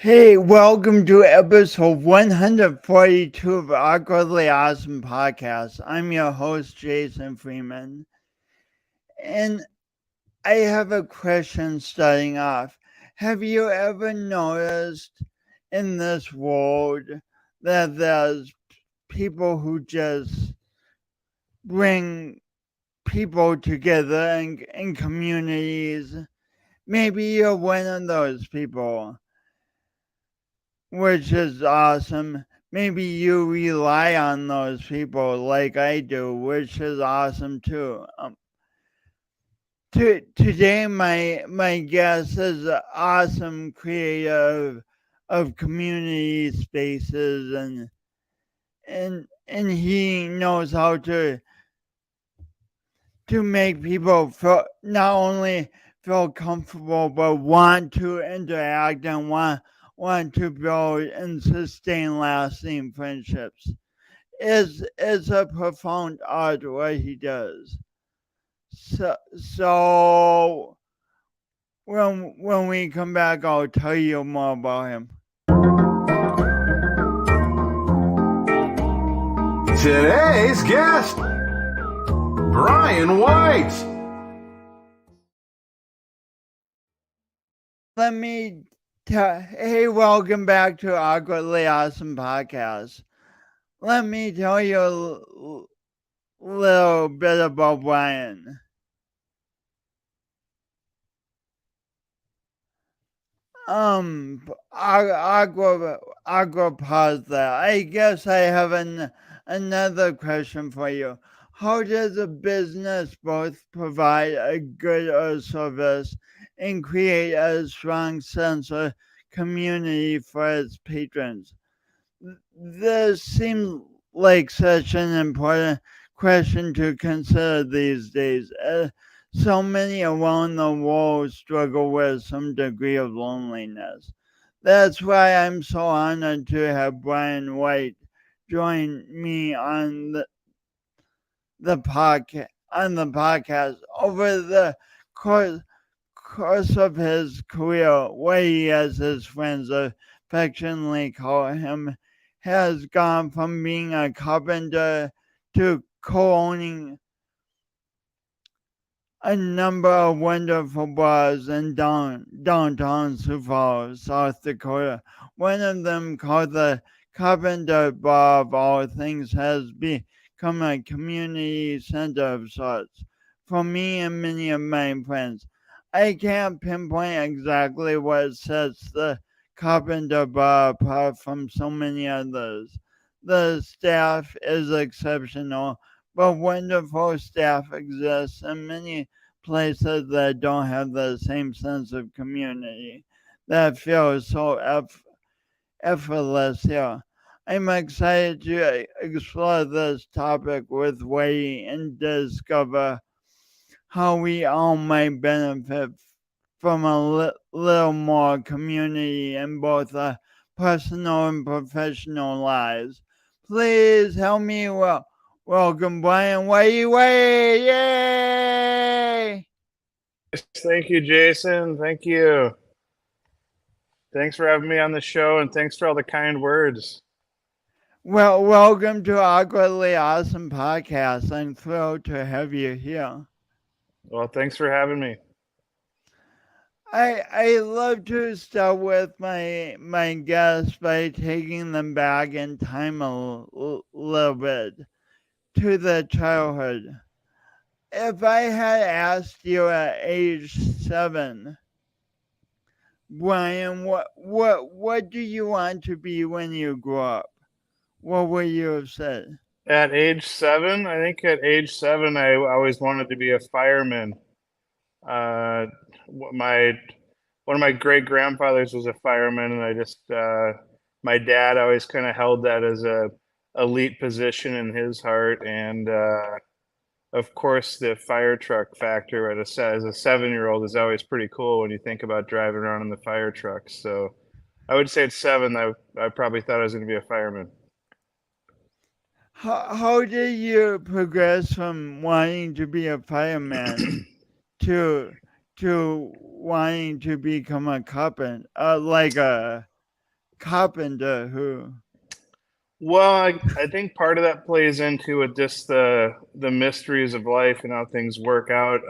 Hey, welcome to episode 142 of Awkwardly Awesome Podcast. I'm your host, Jason Freeman. And I have a question starting off. Have you ever noticed in this world that there's people who just bring people together in communities? Maybe you're one of those people, which is awesome. Maybe you rely on those people like I do, which is awesome too. Today, my guest is an awesome creator of community spaces, and he knows how to make people feel not only feel comfortable but want to interact and want to build and sustain lasting friendships. It's a profound art what he does. So when we come back, I'll tell you more about him. Today's guest, Brian White. Let me hey, welcome back to Awkwardly Awesome Podcast. Let me tell you a little bit about Brian. Aqua pause there. I guess I have another question for you. How does a business both provide a good or service and create a strong sense of community for its patrons? This seems like such an important question to consider these days. So many around the world struggle with some degree of loneliness. That's why I'm so honored to have Brian White join me on the podcast. Over the course of his career, Whitey, as his friends affectionately call him, has gone from being a carpenter to co-owning a number of wonderful bars in downtown Sioux Falls, South Dakota. One of them, called the Carpenter Bar, of all things, has become a community center of sorts for me and many of my friends. I can't pinpoint exactly what sets the Carpenter Bar apart from so many others. The staff is exceptional, but wonderful staff exists in many places that don't have the same sense of community that feels so effortless here. I'm excited to explore this topic with Wade and discover how we all might benefit from a little more community in both our personal and professional lives. Please help me welcome Brian Whitey. Yay! Thank you, Jason. Thank you. Thanks for having me on the show, and thanks for all the kind words. Well, welcome to Awkwardly Awesome Podcast. I'm thrilled to have you here. Well, thanks for having me. I love to start with my guests by taking them back in time a little bit to the childhood. If I had asked you at age 7, Brian, what do you want to be when you grow up? What would you have said? At age 7, I think at age 7, I always wanted to be a fireman. One of my great grandfathers was a fireman, and I just my dad always kind of held that as a elite position in his heart, and of course, the fire truck factor as a 7-year-old is always pretty cool when you think about driving around in the fire trucks. So I would say at 7, I probably thought I was going to be a fireman. How did you progress from wanting to be a fireman to wanting to become a carpenter, like a carpenter who. Well, I think part of that plays into it, just the mysteries of life and how things work out.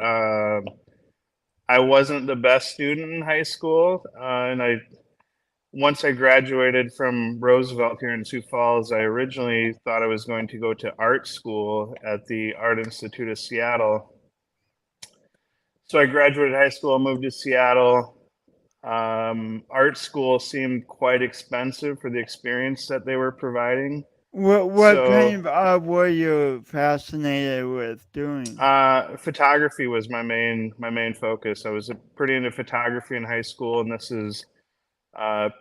I wasn't the best student in high school, and I once I graduated from Roosevelt here in Sioux Falls, I originally thought I was going to go to art school at the Art Institute of Seattle. So I graduated high school, moved to Seattle. Art school seemed quite expensive for the experience that they were providing. What kind So of art were you fascinated with doing? photography was my main focus. I was pretty into photography in high school, and this is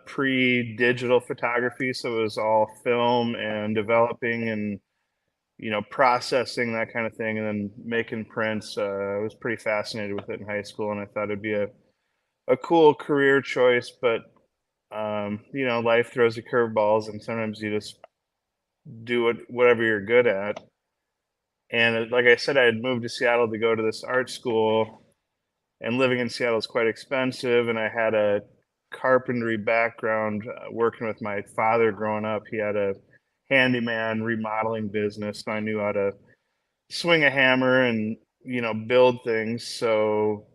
pre-digital photography, so it was all film and developing and processing that kind of thing, and then making prints. I was pretty fascinated with it in high school, and I thought it'd be a cool career choice. But life throws you curveballs, and sometimes you just do whatever you're good at. And like I said, I had moved to Seattle to go to this art school, and living in Seattle is quite expensive. And I had a carpentry background working with my father growing up. He had a handyman remodeling business, so I knew how to swing a hammer and build things. So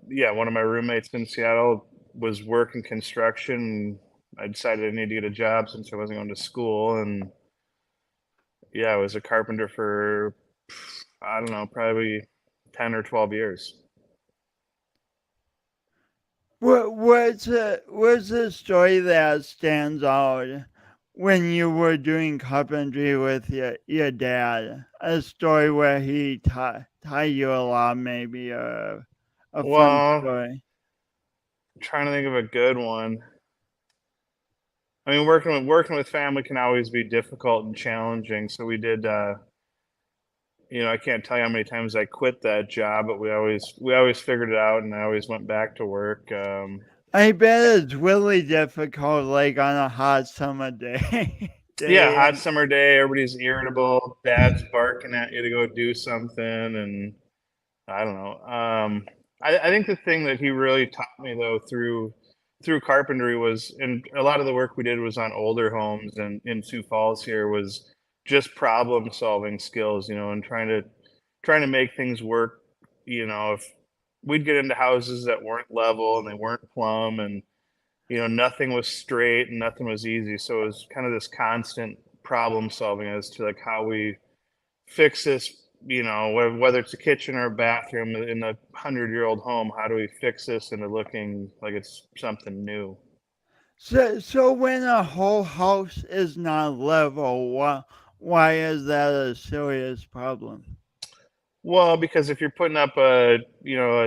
yeah, one of my roommates in Seattle was working construction. I decided I needed to get a job since I wasn't going to school, and yeah, I was a carpenter for I don't know, probably 10 or 12 years. What's a story that stands out when you were doing carpentry with your dad? A story where he taught you a lot, maybe a fun Well, story. I'm trying to think of a good one. I mean, working with family can always be difficult and challenging. So we did. I can't tell you how many times I quit that job, but we always figured it out, and I always went back to work. I bet it's really difficult, like on a hot summer day. Yeah, day. hot summer day, everybody's irritable. Dad's barking at you to go do something, and I don't know. I think the thing that he really taught me though through carpentry was, and a lot of the work we did was on older homes and in Sioux Falls here, was just problem solving skills, and trying to make things work. If we'd get into houses that weren't level and they weren't plumb, and nothing was straight and nothing was easy, so it was kind of this constant problem solving as to like how we fix this, whether it's a kitchen or a bathroom in a 100-year-old home. How do we fix this into looking like it's something new? So when a whole house is not level, why is that a serious problem? Well, because if you're putting up a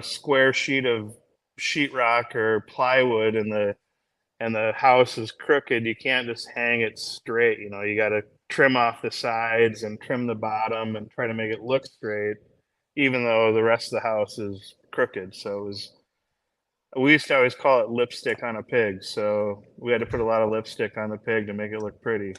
square sheet of sheetrock or plywood, and the house is crooked, you can't just hang it straight. You got to trim off the sides and trim the bottom and try to make it look straight, even though the rest of the house is crooked. So we used to always call it lipstick on a pig. So we had to put a lot of lipstick on the pig to make it look pretty.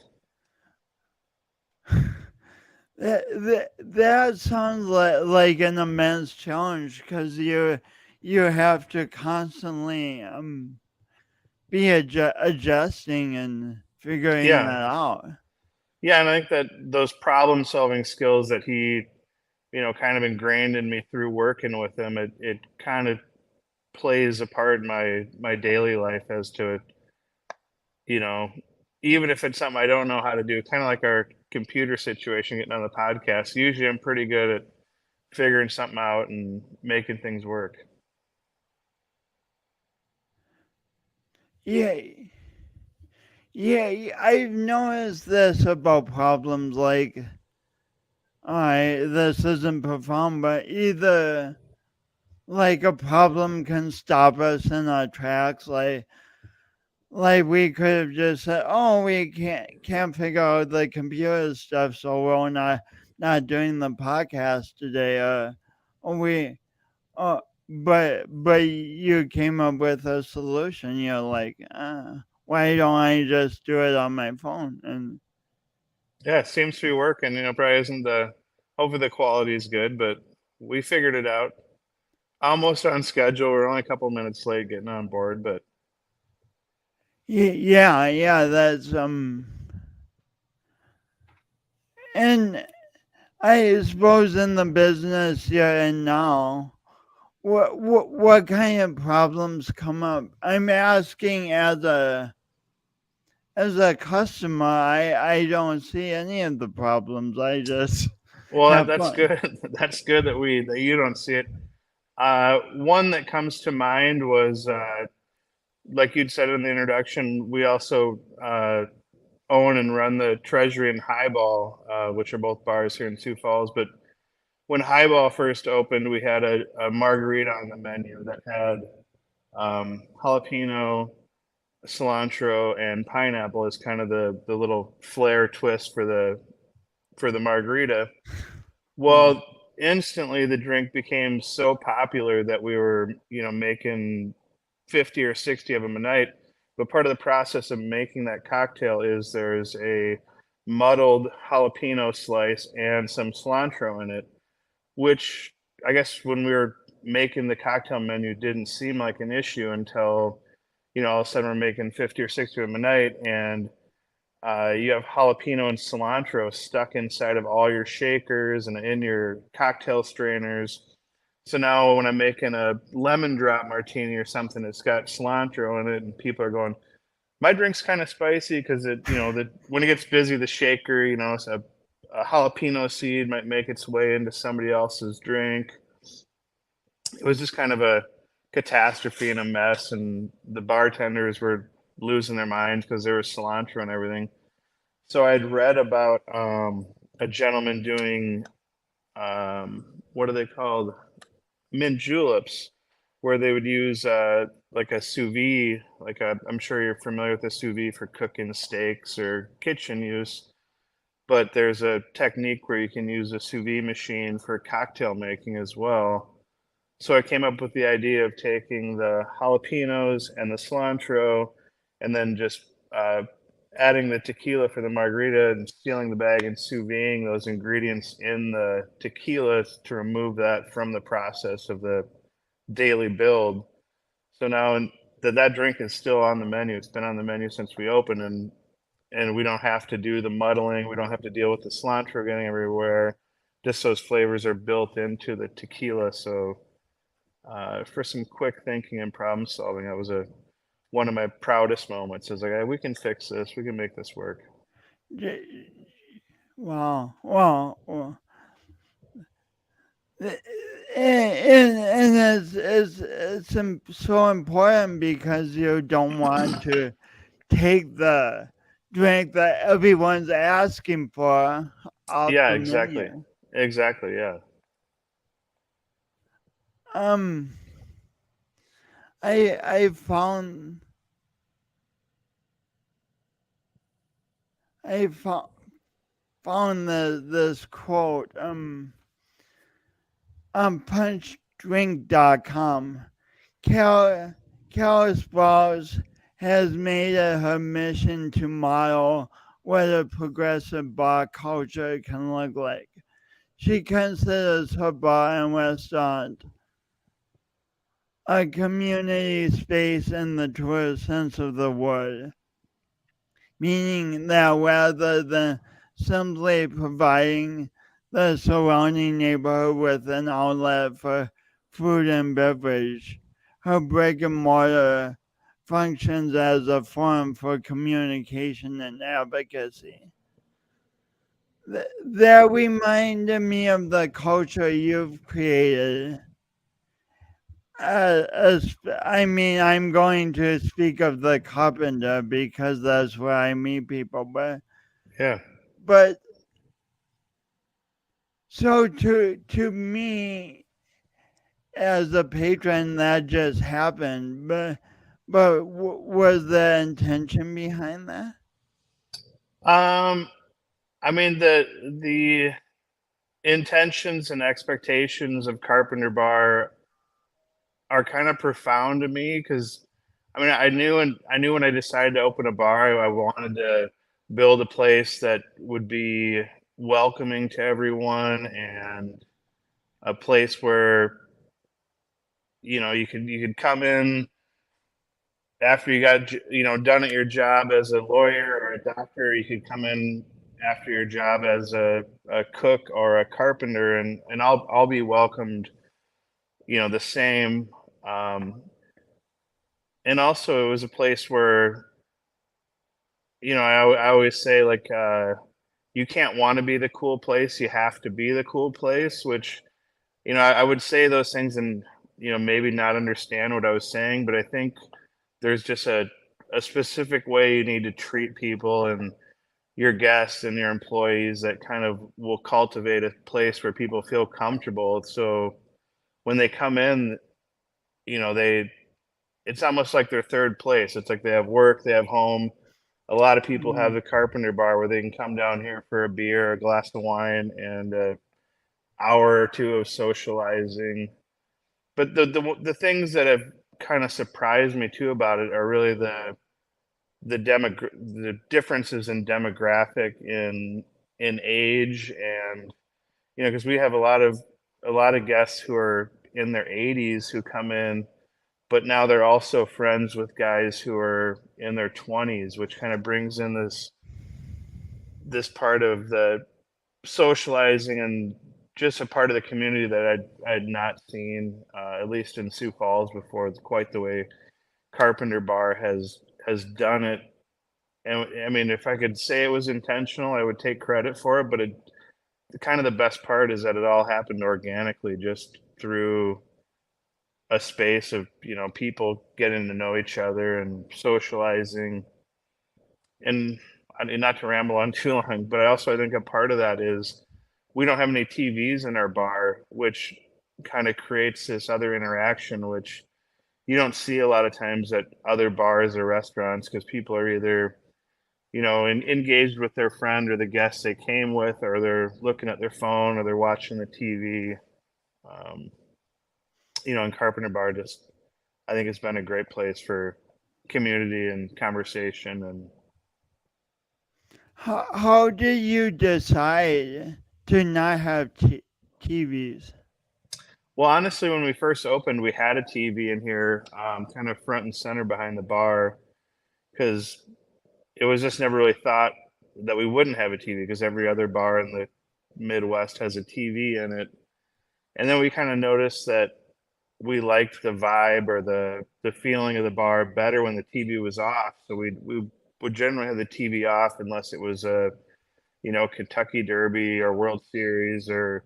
That sounds like an immense challenge because you have to constantly be adjusting and figuring Yeah. that out. Yeah. And I think that those problem solving skills that he, kind of ingrained in me through working with him, it kind of plays a part in my daily life as to, you know, even if it's something I don't know how to do, kind of like our computer situation getting on the podcast. Usually I'm pretty good at figuring something out and making things work. Yeah, yeah. I've noticed this about problems like, alright, this isn't profound, but either like a problem can stop us in our tracks, like we could have just said, "Oh, we can't figure out the computer stuff, so we're not doing the podcast today." We but you came up with a solution. You're like, why don't I just do it on my phone? And Yeah, it seems to be working. Probably isn't hopefully the quality is good, but we figured it out. Almost on schedule. We're only a couple minutes late getting on board, but Yeah, that's and I suppose in the business you're in now, what kind of problems come up? I'm asking as a customer, I don't see any of the problems. I just Well, have that's fun. good. That's good that you don't see it. One that comes to mind was like you'd said in the introduction. We also own and run the Treasury and Highball, which are both bars here in Sioux Falls. But when Highball first opened, we had a margarita on the menu that had jalapeno, cilantro, and pineapple as kind of the little flair twist for the margarita. Wow. Well, instantly the drink became so popular that we were, making 50 or 60 of them a night. But part of the process of making that cocktail is there's a muddled jalapeno slice and some cilantro in it, which I guess when we were making the cocktail menu didn't seem like an issue until, all of a sudden we're making 50 or 60 of them a night, and you have jalapeno and cilantro stuck inside of all your shakers and in your cocktail strainers. So now when I'm making a lemon drop martini or something, it's got cilantro in it, and people are going, "My drink's kind of spicy because when it gets busy, the shaker, so a jalapeno seed might make its way into somebody else's drink." It was just kind of a catastrophe and a mess, and the bartenders were losing their minds because there was cilantro and everything. So I'd read about a gentleman doing what are they called? Mint juleps, where they would use like a sous vide, I'm sure you're familiar with a sous vide for cooking steaks or kitchen use, but there's a technique where you can use a sous vide machine for cocktail making as well. So I came up with the idea of taking the jalapenos and the cilantro, and then just adding the tequila for the margarita and sealing the bag and sous videing those ingredients in the tequila to remove that from the process of the daily build. So now that drink is still on the menu. It's been on the menu since we opened, and we don't have to do the muddling. We don't have to deal with the cilantro getting everywhere. Just those flavors are built into the tequila. So for some quick thinking and problem solving, that was one of my proudest moments. Is like, "Hey, we can fix this. We can make this work." Wow. Wow. And so important because you don't want to take the drink that everyone's asking for off Yeah, the exactly, menu. exactly. Yeah, Um, I found this quote on punchdrink.com. Carol Sprouse has made it her mission to model what a progressive bar culture can look like. She considers her bar and restaurant a community space in the truest sense of the word, meaning that rather than simply providing the surrounding neighborhood with an outlet for food and beverage, her brick and mortar functions as a forum for communication and advocacy. That reminded me of the culture you've created. I mean, I'm going to speak of the Carpenter because that's where I meet people, yeah. but so to me as a patron, that just happened. But was the intention behind that? Um, I mean the intentions and expectations of Carpenter Bar are kind of profound to me because I mean I knew when I decided to open a bar, I wanted to build a place that would be welcoming to everyone, and a place where you could come in after you got done at your job as a lawyer or a doctor, you could come in after your job as a cook or a carpenter, and I'll be welcomed, the same. Um, and also, it was a place where I always say, like, you can't want to be the cool place, you have to be the cool place. Which I would say those things and maybe not understand what I was saying, but I think there's just a specific way you need to treat people and your guests and your employees that kind of will cultivate a place where people feel comfortable. So when they come in, they it's almost like their third place. It's like they have work, they have home. A lot of people have Mm. the Carpenter Bar where they can come down here for a beer, a glass of wine, and an hour or two of socializing. But the things that have kind of surprised me too about it are really the differences in demographic in age, and because we have a lot of guests who are in their 80s who come in, but now they're also friends with guys who are in their 20s, which kind of brings in this part of the socializing and just a part of the community that I'd not seen, at least in Sioux Falls before, quite the way Carpenter Bar has done it. And I mean, if I could say it was intentional, I would take credit for it. But kind of the best part is that it all happened organically, just through a space of people getting to know each other and socializing. And I mean, not to ramble on too long, but I think a part of that is we don't have any TVs in our bar, which kind of creates this other interaction, which you don't see a lot of times at other bars or restaurants, because people are either engaged with their friend or the guests they came with, or they're looking at their phone, or they're watching the TV. Um, and Carpenter Bar just, I think it's been a great place for community and conversation. And How did you decide to not have TVs? well, honestly, when we first opened, we had a TV in here, kind of front and center behind the bar, because it was just never really thought that we wouldn't have a TV, because every other bar in the Midwest has a TV in it. And then we kind of noticed that we liked the vibe or the feeling of the bar better when the TV was off. So we would generally have the TV off unless it was a Kentucky Derby or World Series or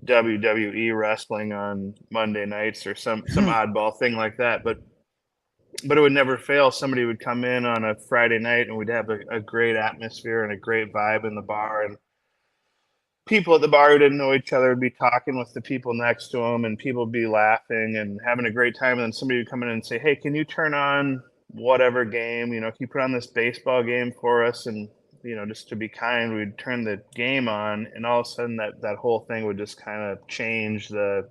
WWE wrestling on Monday nights or some oddball thing like that. But it would never fail. Somebody would come in on a Friday night and we'd have a great atmosphere and a great vibe in the bar, and people at the bar who didn't know each other would be talking with the people next to them, and people would be laughing and having a great time. And then somebody would come in and say, "Hey, can you turn on whatever game? Can you put on this baseball game for us?" And just to be kind, we'd turn the game on, and all of a sudden that whole thing would just kind of change the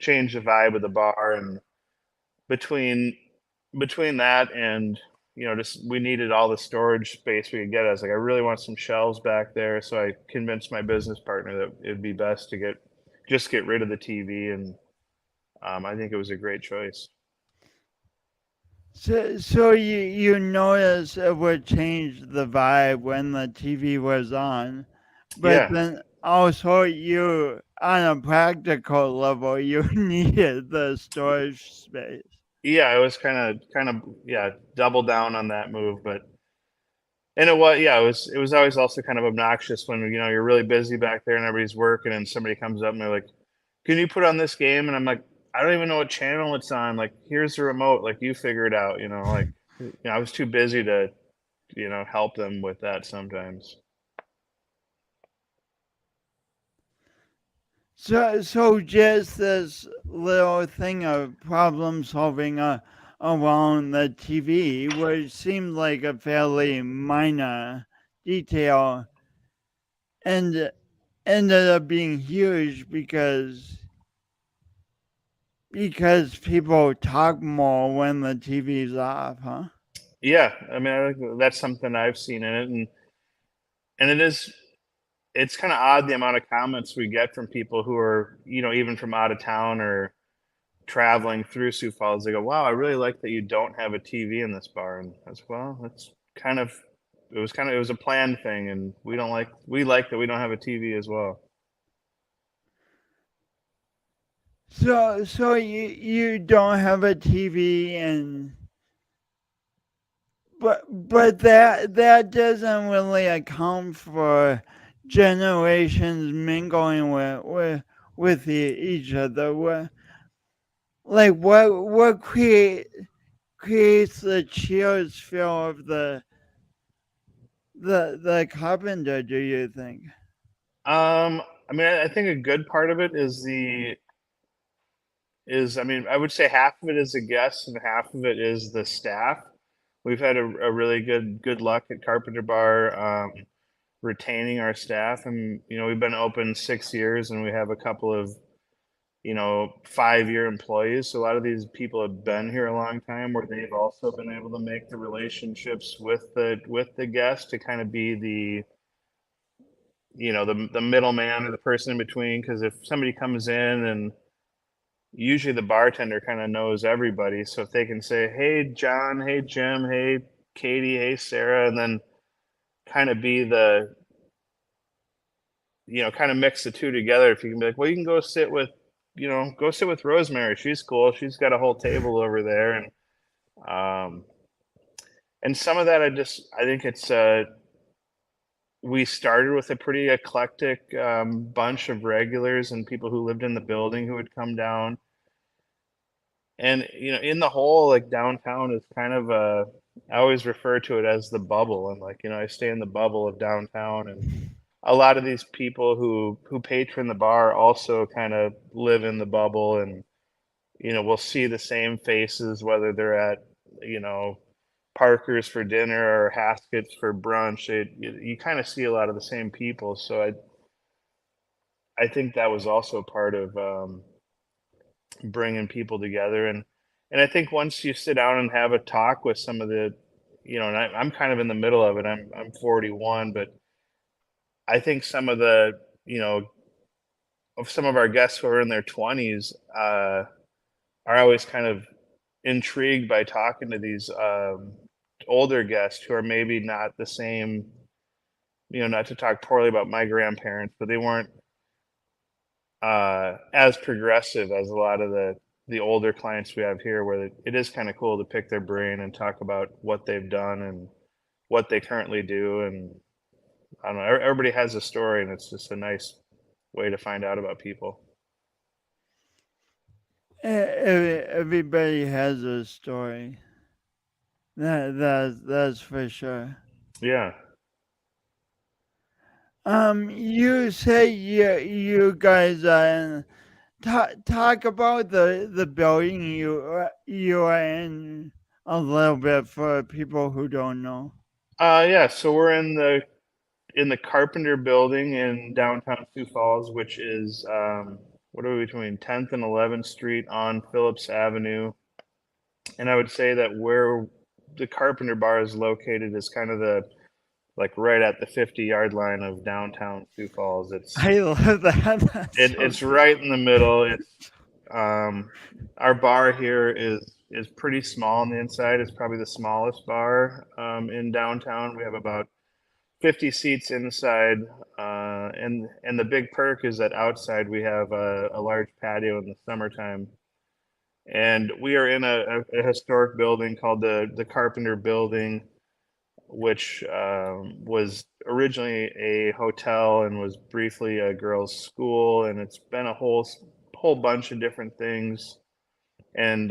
vibe of the bar. And between between that and just we needed all the storage space we could get. I was like, I really want some shelves back there, so I convinced my business partner that it'd be best to get rid of the TV, and I think it was a great choice. So you noticed it would change the vibe when the TV was on, but Yeah, then also you, on a practical level, you needed the storage space. yeah, it was kind of yeah, double down on that move. But and it was always also kind of obnoxious when you're really busy back there and everybody's working, and somebody comes up and they're like, "Can you put on this game?" And I'm like, "I don't even know what channel it's on. Like, here's the remote. Like, you figure it out." Like, I was too busy to help them with that sometimes. So just this little thing of problem solving around the TV, which seemed like a fairly minor detail, and ended up being huge because people talk more when the TV's off, huh? Yeah, I mean, I think that's something I've seen in it, and it's kind of odd the amount of comments we get from people who are even from out of town, or traveling through Sioux Falls, they go, "Wow, I really like that you don't have a TV in this bar." And I was, well, that's kind of it was a planned thing, and we like that we don't have a TV as well. So you don't have a TV, and but that doesn't really account for generations mingling with each other. What creates the cheers feel of the carpenter, do you think? I mean, I think a good part of it I mean, I would say half of it is the guests and half of it is the staff. We've had a really good luck at Carpenter Bar, retaining our staff, and we've been open 6 years, and we have a couple of 5-year employees. So a lot of these people have been here a long time, where they've also been able to make the relationships with the guests to kind of be the middleman or the person in between. Because if somebody comes in, and usually the bartender kind of knows everybody, so if they can say, "Hey John, hey Jim, hey Katie, hey Sarah," and then kind of be kind of mix the two together. If you can be like, "Well, you can go sit with Rosemary. She's cool. She's got a whole table over there." Um, and some of that, I think it's, we started with a pretty eclectic, bunch of regulars and people who lived in the building who would come down. And, in the whole, like, downtown is kind of I always refer to it as the bubble. And, like, I stay in the bubble of downtown, and a lot of these people who patron the bar also kind of live in the bubble, and we'll see the same faces, whether they're at Parker's for dinner or Haskett's for brunch. You kind of see a lot of the same people. So I think that was also part of, bringing people together. And I think once you sit down and have a talk with some of the, and I'm kind of in the middle of it. I'm 41, but I think some of some of our guests who are in their 20s, are always kind of intrigued by talking to these, older guests who are maybe not the same. Not to talk poorly about my grandparents, but they weren't, as progressive as a lot of the older clients we have here, where it is kind of cool to pick their brain and talk about what they've done and what they currently do. And I don't know, everybody has a story, and it's just a nice way to find out about people. Everybody has a story. That's for sure. Yeah. You say you guys talk about the building you are in a little bit for people who don't know. Yeah. So we're in the Carpenter building in downtown Sioux Falls, which is, what are we, between 10th and 11th Street on Phillips Avenue. And I would say that where the Carpenter Bar is located is kind of like right at the 50-yard line of downtown Sioux Falls. I love that. It's right in the middle. Our bar here is pretty small on the inside. It's probably the smallest bar, in downtown. We have about 50 seats inside, and the big perk is that outside we have a large patio in the summertime. And we are in a historic building called the Carpenter Building, which, was originally a hotel and was briefly a girls' school, and it's been a whole bunch of different things. And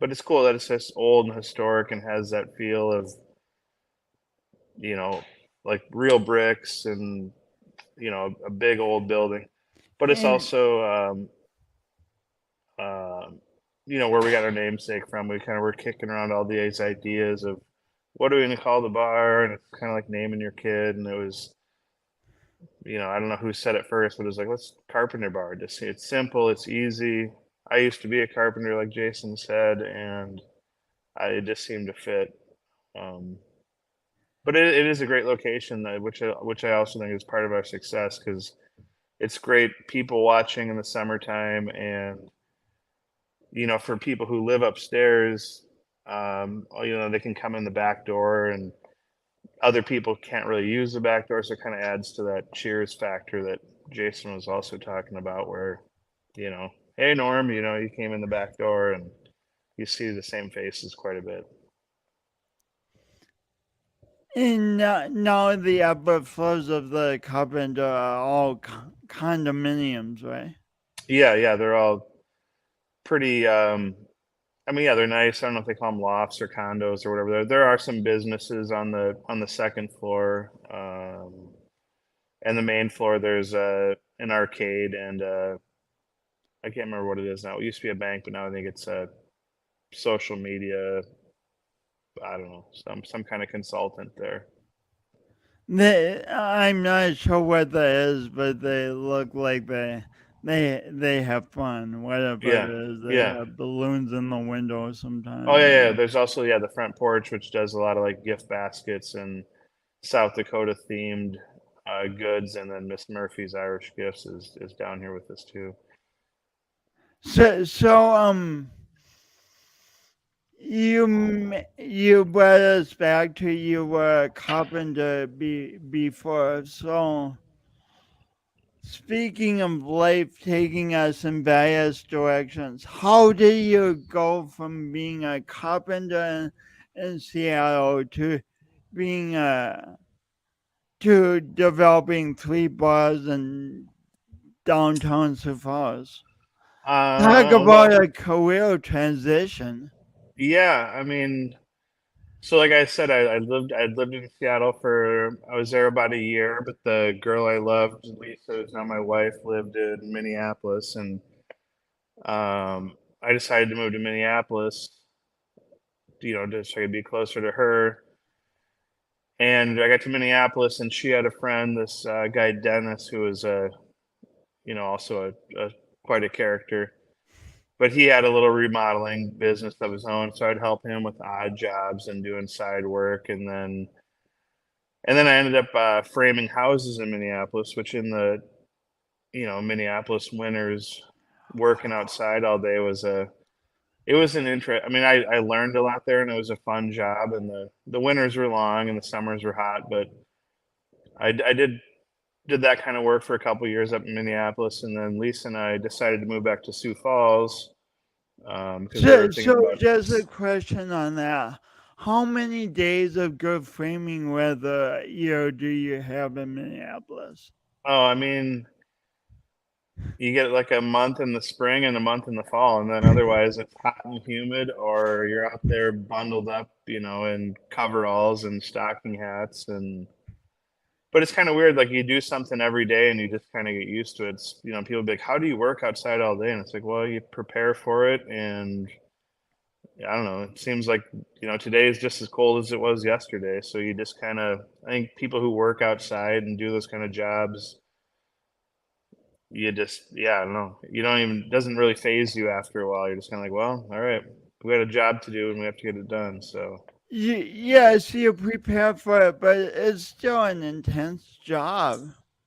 but it's cool that it's just old and historic and has that feel of, like real bricks and a big old building. But it's And also, where we got our namesake from. We kind of were kicking around all these ideas of what are we going to call the bar, and it's kind of like naming your kid. And it was, I don't know who said it first, but it was like, let's Carpenter Bar. Just it's simple, it's easy. I used to be a carpenter, like Jason said, and it just seemed to fit. Um, but it is a great location, which I also think is part of our success, because it's great people watching in the summertime, and for people who live upstairs, they can come in the back door, and other people can't really use the back door, so it kind of adds to that cheers factor that Jason was also talking about, where, hey Norm, you came in the back door, and you see the same faces quite a bit. And now the upper floors of the Carpenter are all condominiums, right? Yeah, they're all pretty. I mean, yeah, they're nice. I don't know if they call them lofts or condos or whatever. There are some businesses on the second floor, and the main floor. There's an arcade, and I can't remember what it is now. It used to be a bank, but now I think it's a social media. I don't know, some kind of consultant there. I'm not sure what that is, but they look like they have fun. Whatever it Yeah, is, they yeah. have balloons in the window Oh sometimes. yeah, yeah. There's also the front porch, which does a lot of like gift baskets and South Dakota themed goods, and then Miss Murphy's Irish Gifts is down here with us too. So you brought us back to you were a carpenter before. So speaking of life taking us in various directions, how did you go from being a carpenter in Seattle to being to developing 3 bars in downtown Sioux Falls? Talk about Well, a career transition. yeah. I mean, so like I said, I lived in Seattle I was there about a year, but the girl I loved, Lisa, who's now my wife, lived in Minneapolis, and I decided to move to Minneapolis, just so I could be closer to her. And I got to Minneapolis, and she had a friend, this guy Dennis, who was also a quite a character. But he had a little remodeling business of his own, so I'd help him with odd jobs and doing side work, and then I ended up framing houses in Minneapolis, which in the Minneapolis winters, working outside all day it was an interest. I mean, I learned a lot there, and it was a fun job. And the winters were long and the summers were hot, but I did that kind of work for a couple years up in Minneapolis, and then Lisa and I decided to move back to Sioux Falls because we were thinking So about. just a question on that. How many days of good framing weather a year do you have in Minneapolis? Oh, I mean, you get like a month in the spring and a month in the fall, and then otherwise it's hot and humid, or you're out there bundled up, in coveralls and stocking hats. But it's kind of weird. Like you do something every day and you just kind of get used to it. People be like, "How do you work outside all day?" And it's like, well, you prepare for it, and I don't know. It seems like today is just as cold as it was yesterday, so you just kind of. I think people who work outside and do those kind of jobs, you just, yeah, I don't know. You don't even, it doesn't really phase you after a while. You're just kind of like, well, all right, we got a job to do and we have to get it done. So Yes, you prepare for it, but it's still an intense job.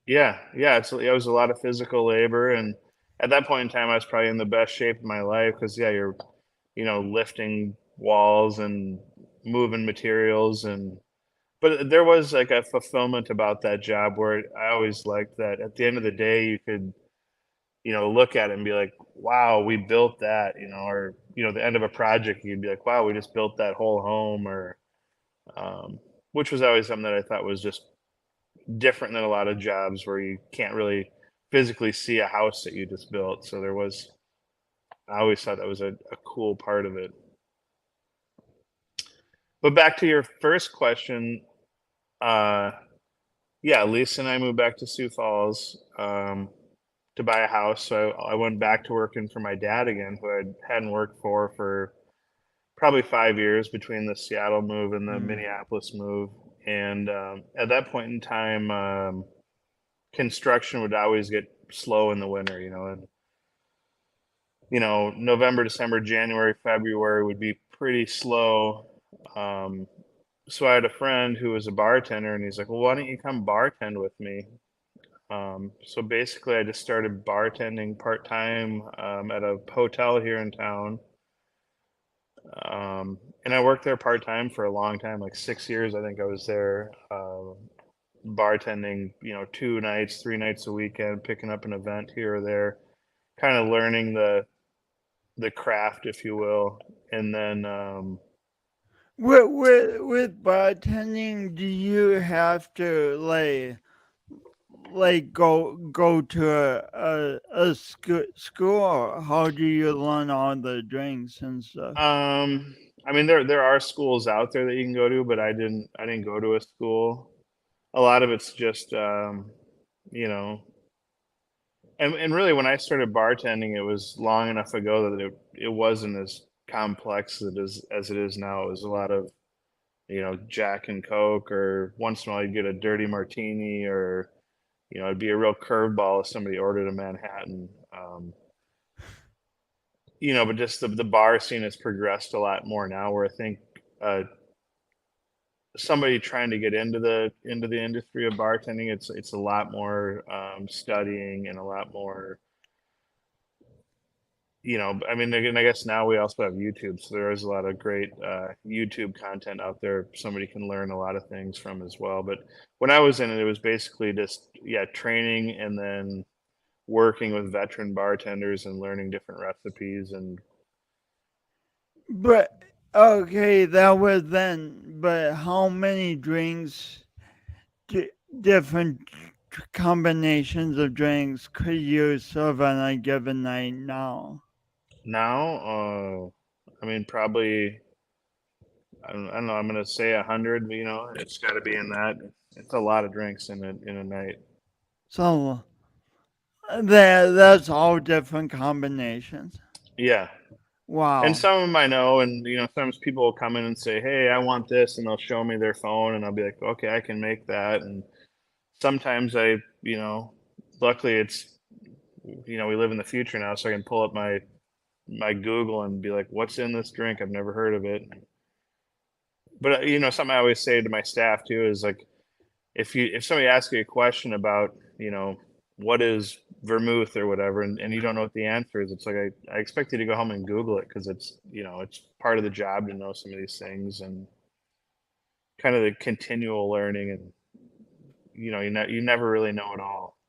yeah, it was a lot of physical labor, and at that point in time, I was probably in the best shape of my life because yeah, you're lifting walls and moving materials, but there was like a fulfillment about that job where I always liked that at the end of the day you could look at it and be like, wow, we built that, or, the end of a project, you'd be like, wow, we just built that whole home, or, um, which was always something that I thought was just different than a lot of jobs where you can't really physically see a house that you just built. So I always thought that was a cool part of it. But back to your first question, uh, yeah, Lisa and I moved back to Sioux Falls. To buy a house. So I went back to working for my dad again, who I hadn't worked for probably 5 years between the Seattle move and the Mm. Minneapolis move. And at that point in time, construction would always get slow in the winter, and November, December, January, February would be pretty slow. Um, so I had a friend who was a bartender, and he's like, "Well, why don't you come bartend with me?" So basically, I just started bartending part time at a hotel here in town. And I worked there part time for a long time, like 6 years. I think I was there bartending, 2 nights, 3 nights a weekend, picking up an event here or there, kind of learning the craft, if you will. And then With bartending, do you have to go to school, or how do you learn all the drinks and stuff? I mean, there are schools out there that you can go to, but I didn't go to a school. A lot of it's just you know, and really when I started bartending, it was long enough ago that it wasn't as complex as it is now. It was a lot of, Jack and Coke, or once in a while you'd get a dirty martini, or it'd be a real curveball if somebody ordered a Manhattan. But just the bar scene has progressed a lot more now, where I think uh, somebody trying to get into the industry of bartending, it's a lot more studying, and a lot more, I mean, again, I guess now we also have YouTube, so there is a lot of great YouTube content out there somebody can learn a lot of things from as well. But when I was in it, it was basically just, yeah, training, and then working with veteran bartenders and learning different recipes. And But okay, that was then. But how many drinks, di- different combinations of drinks, could you serve on a given night now? now, I mean, probably, I don't know, I'm gonna say 100. It's got to be in that. It's a lot of drinks in a night. So that's all different combinations. Yeah. And Wow. some of them I know, and sometimes people will come in and say, "Hey, I want this," and they'll show me their phone, and I'll be like, "Okay, I can make that." And sometimes luckily it's, we live in the future now, so I can pull up my Google and be like, "What's in this drink? I've never heard of it." But something I always say to my staff too is like, if somebody asks you a question about, what is vermouth or whatever, and you don't know what the answer is, it's like I expect you to go home and Google it, because it's part of the job to know some of these things, and kind of the continual learning. And you never really know it all.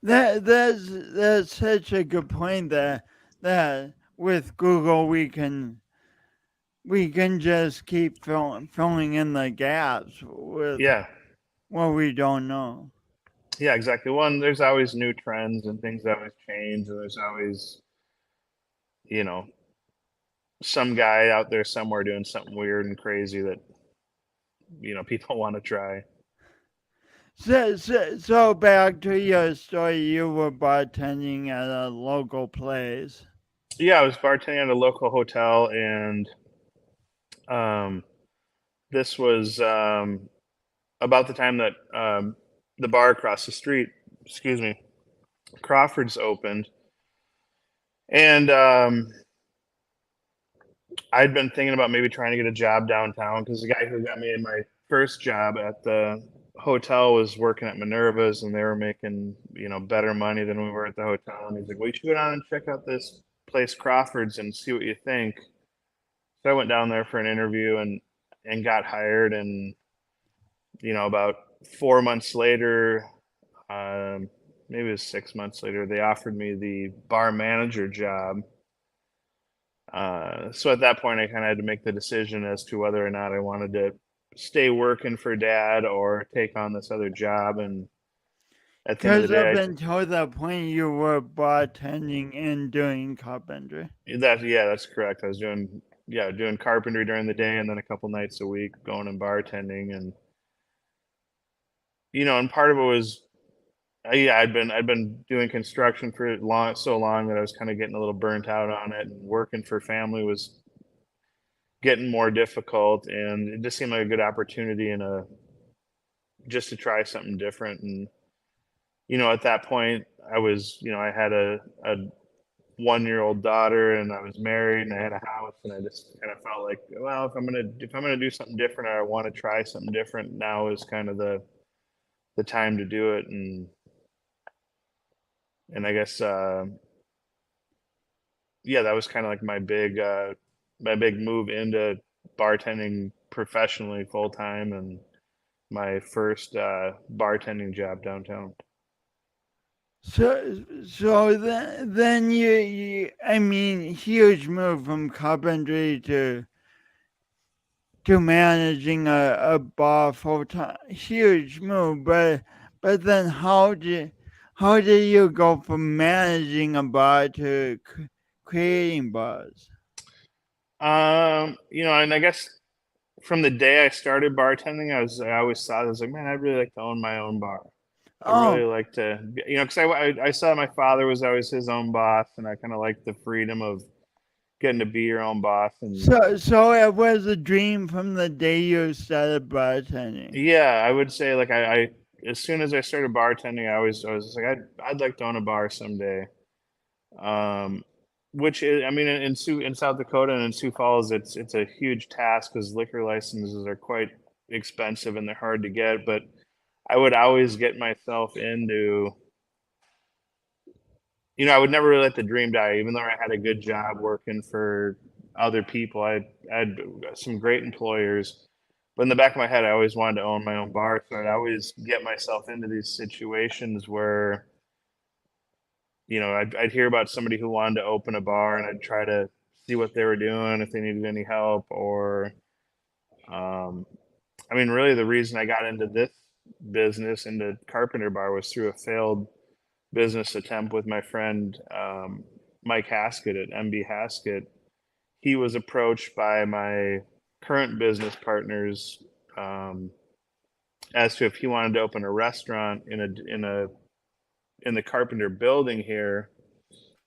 That's such a good point, that with Google we can just keep filling in the gaps with Yeah, what we don't know. yeah, exactly. One, there's always new trends, and things always change, and there's always, you know some guy out there somewhere doing something weird and crazy that people want to try. So back to your story, you were bartending at a local place. Yeah, I was bartending at a local hotel, and um, this was about the time that the bar across the street, excuse me, Crawford's opened. And I'd been thinking about maybe trying to get a job downtown, because the guy who got me in my first job at the hotel was working at Minerva's, and they were making, better money than we were at the hotel. And he's like, "Well, you should go down and check out this place, Crawford's, and see what you think." So I went down there for an interview, and got hired. And about 4 months later, maybe it was 6 months later, they offered me the bar manager job. So at that point, I kind of had to make the decision as to whether or not I wanted to stay working for dad, or take on this other job. And at the end of the Because day, up until that point, you were bartending and doing carpentry. yeah, that's correct. I was doing carpentry during the day, and then a couple nights a week going and bartending. And and part of it was, yeah, I'd been doing construction for so long that I was kind of getting a little burnt out on it, and working for family was getting more difficult, and it just seemed like a good opportunity, and a just to try something different. And at that point, I had a 1-year-old daughter, and I was married, and I had a house, and I just kind of felt like, well, if I'm gonna do something different, or I want to try something different, now is kind of the time to do it. And and I guess yeah, that was kind of like my big move into bartending professionally full time, and my first bartending job downtown. So then I mean, huge move from carpentry to managing a bar full time. Huge move, but then how did you go from managing a bar to creating bars? You know, and I guess from the day I started bartending, I always thought I was like, man, I'd really like to own my own bar. I'd really Oh, like to, you know, because I saw my father was always his own boss, and I kind of liked the freedom of getting to be your own boss. And so it was a dream from the day you started bartending. yeah, I would say like I as soon as I started bartending, I was just like I'd like to own a bar someday. Um, which is, I mean, in South Dakota and in Sioux Falls, it's a huge task because liquor licenses are quite expensive and they're hard to get. But I would always get myself into, you know, I would never really let the dream die, even though I had a good job working for other people. I had some great employers, but in the back of my head, I always wanted to own my own bar. So I'd always get myself into these situations where, you know, I'd hear about somebody who wanted to open a bar, and I'd try to see what they were doing, if they needed any help, or, um, I mean, really, the reason I got into this business, into Carpenter Bar, was through a failed business attempt with my friend Mike Haskett at MB Haskett. He was approached by my current business partners um, as to if he wanted to open a restaurant in the Carpenter building here.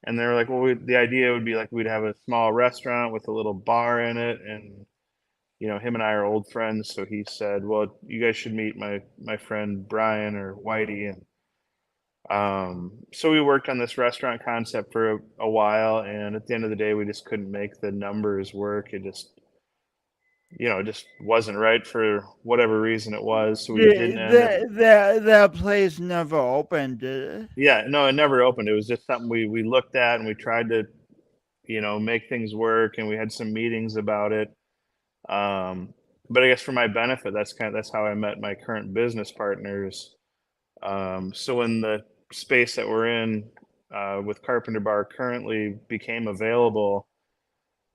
And they were like, well, the idea would be like we'd have a small restaurant with a little bar in it, and you know, him and I are old friends. So he said, well, you guys should meet my friend Brian or Whitey. And so we worked on this restaurant concept for a while, and at the end of the day, we just couldn't make the numbers work. It just, you know, it just wasn't right for whatever reason it was. So we Yeah, didn't end up. that place never opened, did it? Yeah, no, it never opened. It was just something we looked at, and we tried to, you know, make things work, and we had some meetings about it. Um, but I guess for my benefit, that's how I met my current business partners. So when the space that we're in with Carpenter Bar currently became available,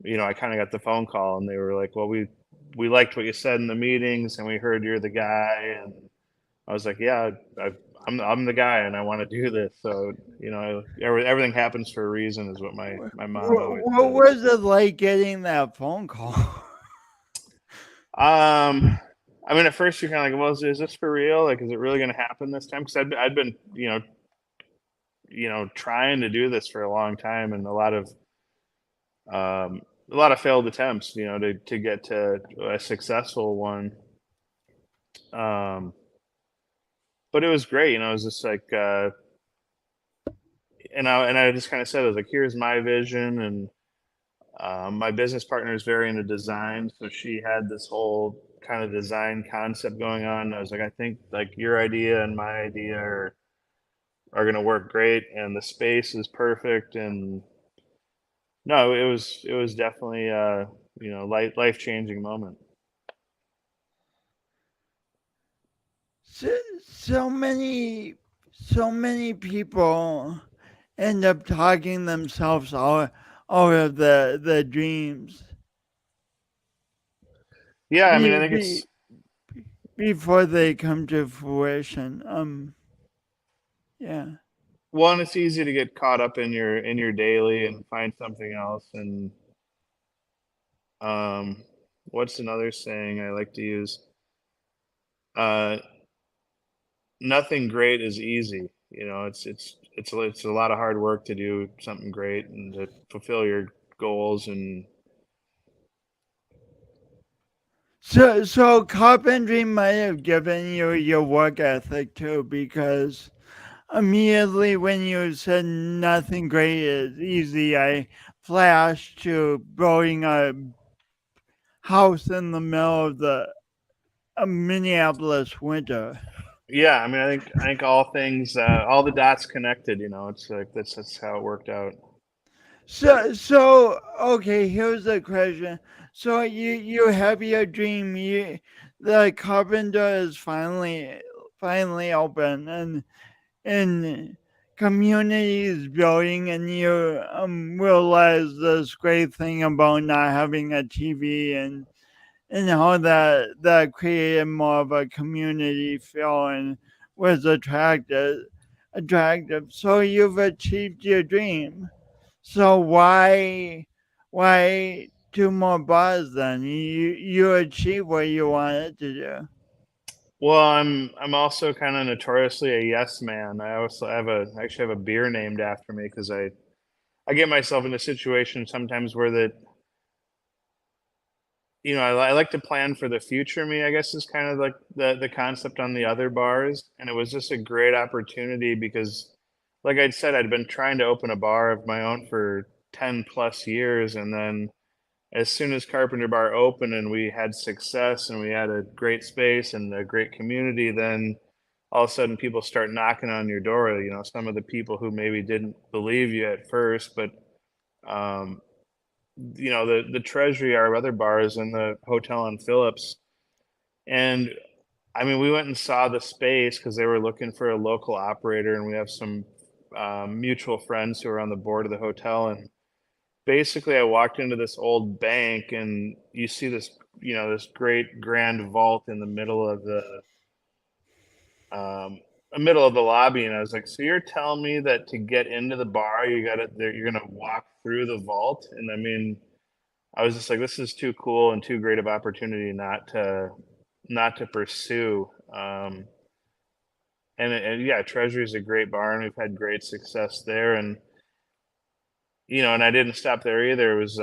you know, I kind of got the phone call, and they were like, "Well, we liked what you said in the meetings, and we heard you're the guy." And I was like, "Yeah, I'm the guy, and I want to do this." So you know, everything happens for a reason, is what my mom always What said. was it like getting that phone call? I mean, at first you're kind of like, "Well, is this for real? Like, is it really going to happen this time?" Because I'd been, you know, trying to do this for a long time, and a lot of failed attempts, you know, to get to a successful one. Um, but it was great, you know. It was just like, and I just kind of said, I was like, here's my vision, and my business partner is very into design, so she had this whole kind of design concept going on. I was like, I think like your idea and my idea are going to work great, and the space is perfect. And no, it was definitely you know, life changing moment. So, so many people end up talking themselves out of the dreams Yeah, I mean, I be, think be, it's before they come to fruition. Yeah. one, it's easy to get caught up in your daily and find something else. And um, what's another saying I like to use? Uh, Nothing great is easy. You know, it's a lot of hard work to do something great and to fulfill your goals. And So carpentry might have given you your work ethic too, because immediately when you said nothing great is easy, I flashed to building a house in the middle of the Minneapolis winter. Yeah, I mean, I think all things, all the dots connected. It's like that's how it worked out. So okay, here's the question. So you have your dream. The carpenter is finally open, and community is building, and you realize this great thing about not having a TV, and how that created more of a community feel and was attractive. So you've achieved your dream. So why two more bars then? You achieved what you wanted to do. Well, I'm also kind of notoriously a yes man. I also actually have a beer named after me because I get myself in a situation sometimes where I like to plan for the future me, I guess, is kind of like the concept on the other bars. And it was just a great opportunity because, like I'd said, I'd been trying to open a bar of my own for 10 plus years. And then as soon as Carpenter Bar opened and we had success and we had a great space and a great community, then all of a sudden people start knocking on your door. Some of the people who maybe didn't believe you at first, but um, the Treasury, our other bars, and the hotel on Phillips. And I mean, we went and saw the space because they were looking for a local operator, and we have some mutual friends who are on the board of the hotel. And basically, I walked into this old bank, and you see this great grand vault in the um, middle of the lobby, and I was like, "So you're telling me that to get into the bar, you're gonna walk through the vault?" And I mean, I was just like, this is too cool and too great of opportunity not to pursue. And yeah, Treasury is a great bar, and we've had great success there. And I didn't stop there either. It was,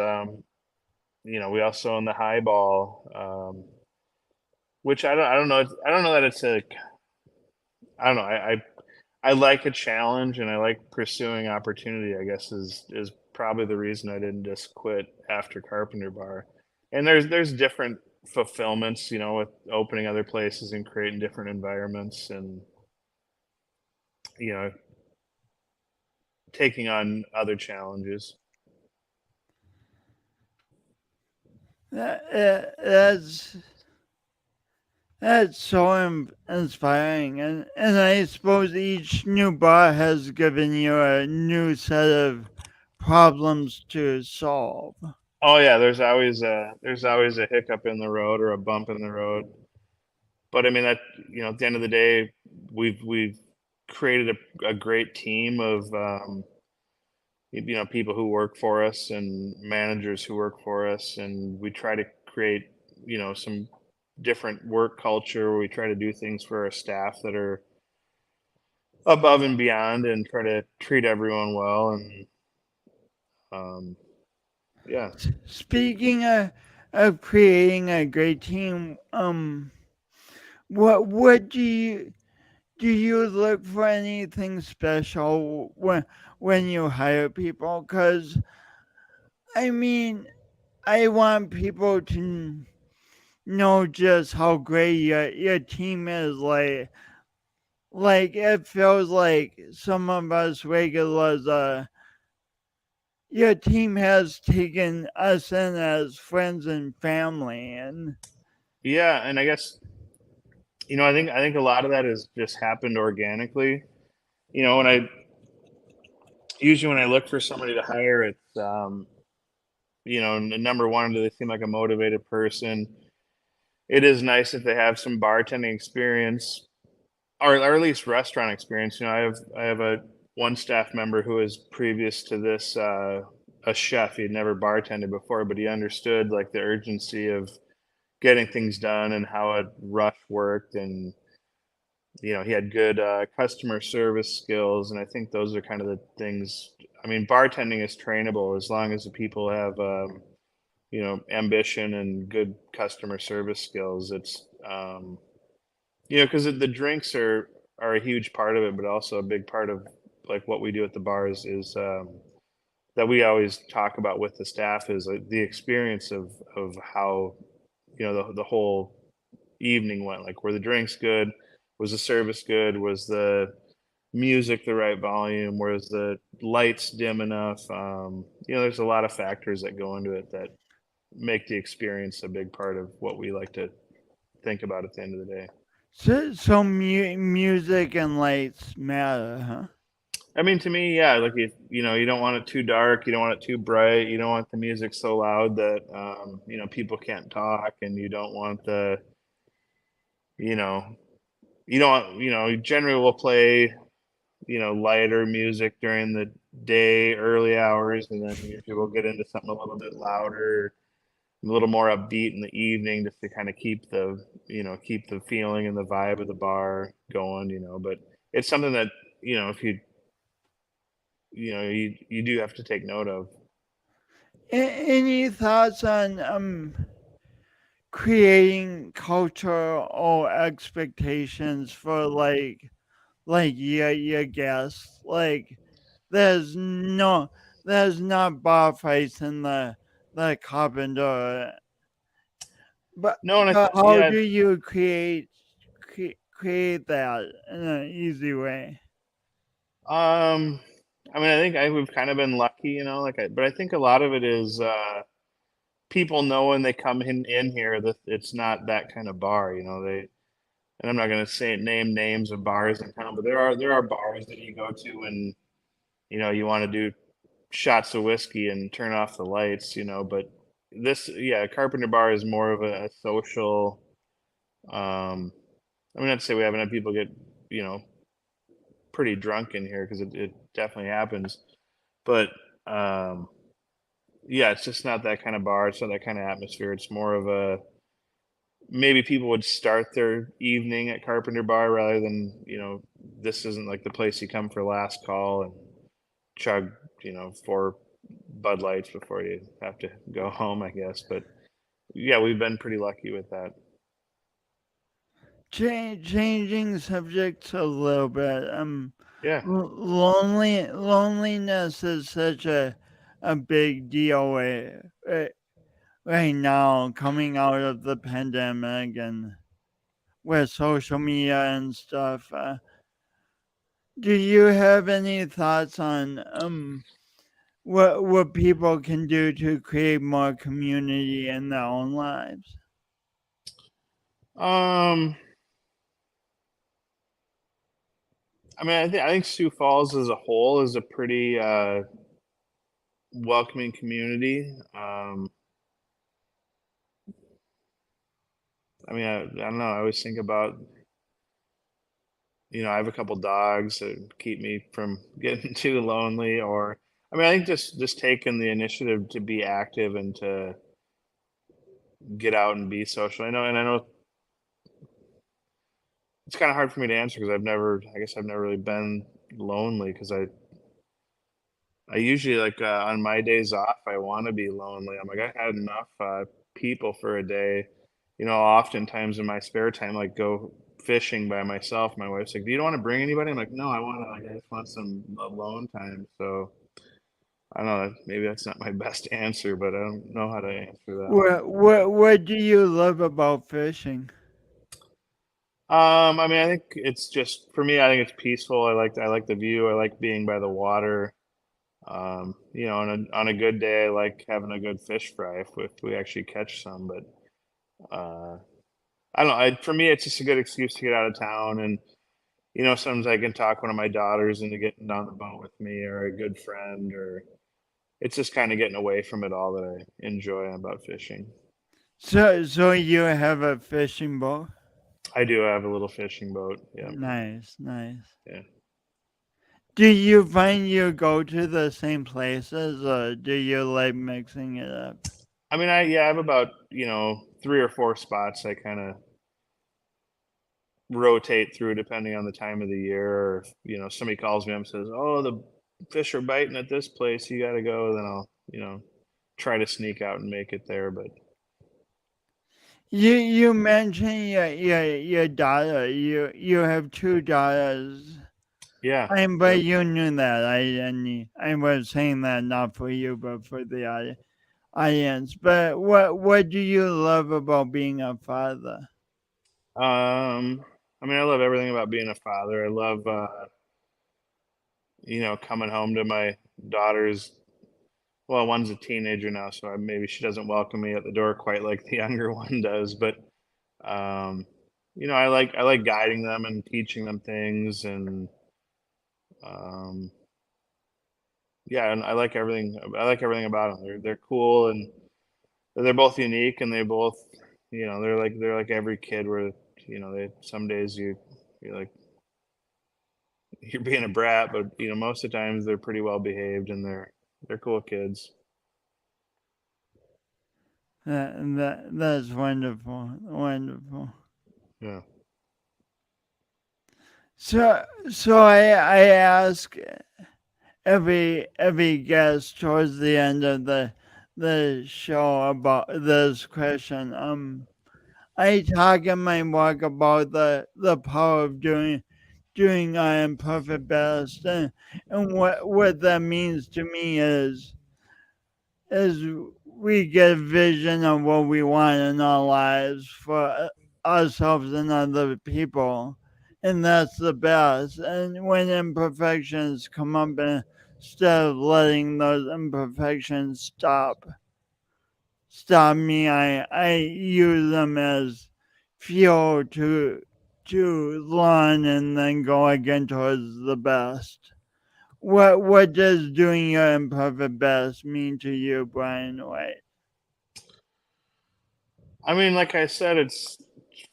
we also own the Highball, which I don't know. I don't know that it's I don't know. I like a challenge and I like pursuing opportunity, I guess is probably the reason I didn't just quit after Carpenter Bar. And there's different fulfillments, with opening other places and creating different environments and you know, taking on other challenges. That's so inspiring, and I suppose each new bar has given you a new set of problems to solve. Oh yeah, there's always a hiccup in the road or a bump in the road. But I mean that at the end of the day, we've created a great team of people who work for us and managers who work for us, and we try to create some different work culture where we try to do things for our staff that are above and beyond and try to treat everyone well and um, yeah. Speaking of creating a great team, what do you look for anything special when you hire people? Because I mean, I want people to know just how great your team is. Like it feels like some of us regulars, your team has taken us in as friends and family, and Yeah, and I guess I think a lot of that has just happened organically. When I usually when I look for somebody to hire, it's number one, do they seem like a motivated person? It is nice if they have some bartending experience or at least restaurant experience. I have a one staff member who was previous to this a chef. He'd never bartended before, but he understood like the urgency of getting things done and how a rush worked, and he had good customer service skills. And I think those are kind of the things. I mean, bartending is trainable as long as the people have ambition and good customer service skills. It's because the drinks are a huge part of it, but also a big part of like what we do at the bars is that we always talk about with the staff is the experience of how the whole evening went. Like, were the drinks good? Was the service good? Was the music the right volume? Was the lights dim enough? There's a lot of factors that go into it that make the experience a big part of what we like to think about at the end of the day. So music and lights matter, huh? I mean, to me, yeah, like if you don't want it too dark, you don't want it too bright, you don't want the music so loud that people can't talk, and you don't want you know, you don't want, generally we'll play lighter music during the day, early hours, and then usually we'll get into something a little bit louder, a little more upbeat in the evening, just to kind of keep the feeling and the vibe of the bar going. But it's something that if you do have to take note of. Any thoughts on creating culture or expectations for your guests? Like there's no there's not bar fights in the Carpenter, but No, and how yeah, do you create that in an easy way? I mean, we've kind of been lucky, but I think a lot of it is people know when they come in here that it's not that kind of bar. And I'm not going to say name names of bars in town, but there are bars that you go to and you want to do shots of whiskey and turn off the lights, but yeah, Carpenter Bar is more of a social. I mean, not to say we haven't had people get you know pretty drunk in here, because it definitely happens, but um, yeah, it's just not that kind of bar. It's not that kind of atmosphere. It's more of a, maybe people would start their evening at Carpenter Bar rather than, this isn't like the place you come for last call and chug, 4 Bud Lights before you have to go home, I guess. But yeah, we've been pretty lucky with that. Changing subjects a little bit. Yeah. Loneliness is such a big deal right now, coming out of the pandemic and with social media and stuff. Do you have any thoughts on what people can do to create more community in their own lives? Um, I mean, I think Sioux Falls as a whole is a pretty welcoming community. I mean, I don't know. I always think about, I have a couple dogs that keep me from getting too lonely. Or, I mean, I think just taking the initiative to be active and to get out and be social. I know it's kind of hard for me to answer, because I guess I've never really been lonely, because I usually, like, on my days off, I want to be lonely. I'm like, I had enough people for a day. Oftentimes in my spare time, like, go fishing by myself. My wife's like, "Do you don't want to bring anybody?" I'm like, "No, I just want some alone time." So I don't know. Maybe that's not my best answer, but I don't know how to answer that one. What do you love about fishing? I mean, I think it's just, for me, I think it's peaceful. I like the view. I like being by the water. On a good day, I like having a good fish fry if we actually catch some. But I don't know. For me, it's just a good excuse to get out of town, and sometimes I can talk one of my daughters into getting on the boat with me, or a good friend, or it's just kind of getting away from it all that I enjoy about fishing. So you have a fishing boat? I do have a little fishing boat. Yeah, Nice, nice. yeah. Do you find you go to the same places, or do you like mixing it up? I mean, I have about 3 or 4 spots I kind of rotate through depending on the time of the year. Or if, somebody calls me up and says, "Oh, the fish are biting at this place, you got to go," then I'll try to sneak out and make it there. But You mentioned your daughter. You have two daughters. yeah, But yep. you knew that. I was saying that not for you, but for the audience. But what do you love about being a father? Um, I mean, I love everything about being a father. I love, coming home to my daughters. Well, one's a teenager now, so maybe she doesn't welcome me at the door quite like the younger one does. But um, I like guiding them and teaching them things, and um, yeah, and I like everything. I like everything about them. They're cool, and they're both unique, and they both, they're like every kid where they some days you're like you're being a brat, but most of the times they're pretty well behaved and they're cool kids. That's wonderful, wonderful. Yeah. So I ask every guest towards the end of the show about this question. I talk in my work about the power of doing our imperfect best, and what that means to me is we get a vision of what we want in our lives for ourselves and other people, and that's the best. And when imperfections come up, instead of letting those imperfections stop me, I use them as fuel to learn and then go again towards the best. What does doing your imperfect best mean to you, Brian White? I mean, like I said, it's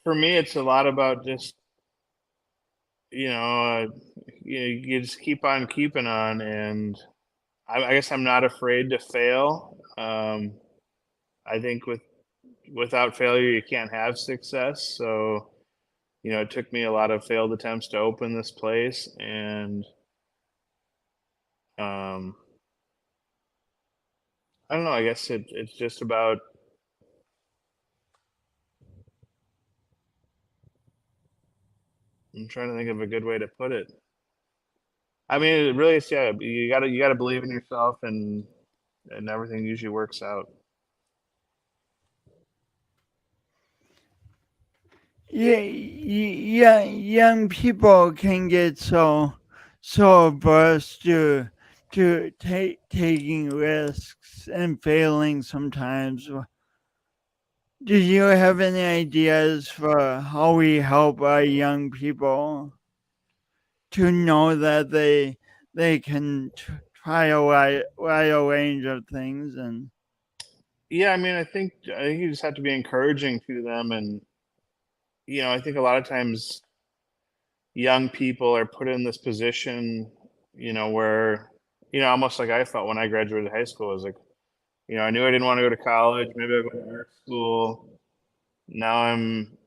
for me, it's a lot about just you know, uh, you just keep on keeping on, and I guess I'm not afraid to fail. I think without failure, you can't have success. So it took me a lot of failed attempts to open this place, and um, I don't know. I guess it's just about. I'm trying to think of a good way to put it. I mean, it really is. Yeah, you gotta believe in yourself, and everything usually works out. Yeah, yeah, young people can get so averse to taking risks and failing sometimes. Do you have any ideas for how we help our young people to know that they can try a range of things and Yeah, I mean, I think you just have to be encouraging to them, and I think a lot of times young people are put in this position, where almost like I felt when I graduated high school. I was like, I knew I didn't want to go to college. Maybe I'll go to art school. Now I'm,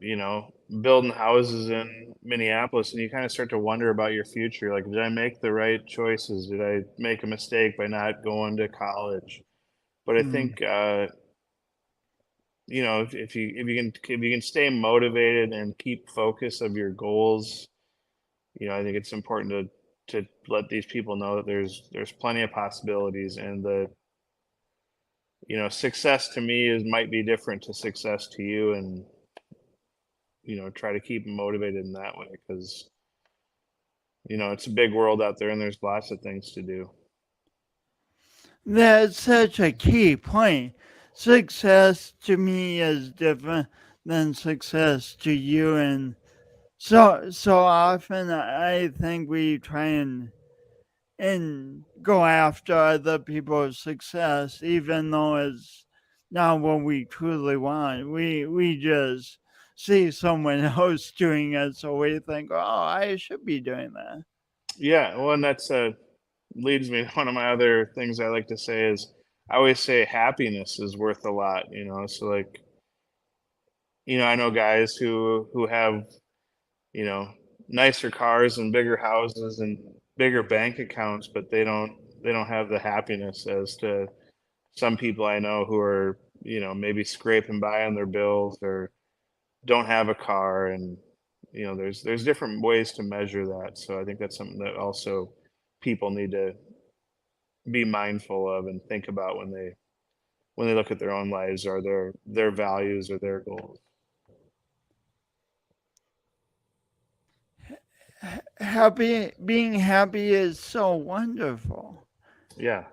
building houses in Minneapolis, and you kind of start to wonder about your future. Like, did I make the right choices? Did I make a mistake by not going to college? But I mm, think, if you can stay motivated and keep focus of your goals, I think it's important to let these people know that there's plenty of possibilities, and the success to me is might be different to success to you, and try to keep them motivated in that way, because it's a big world out there, and there's lots of things to do. that's such a key point. Success to me is different than success to you, and so often I think we try and go after other people's success, even though it's not what we truly want. We just see someone else doing it, so we think, oh, I should be doing that. Yeah, well, and that's leads me to one of my other things I like to say is, I always say happiness is worth a lot. So like, I know guys who have you know nicer cars and bigger houses and bigger bank accounts, but they don't have the happiness as to some people I know who are maybe scraping by on their bills, or don't have a car, and there's different ways to measure that. So I think that's something that also people need to be mindful of and think about when they look at their own lives, or their values or their goals. being happy is so wonderful. Yeah.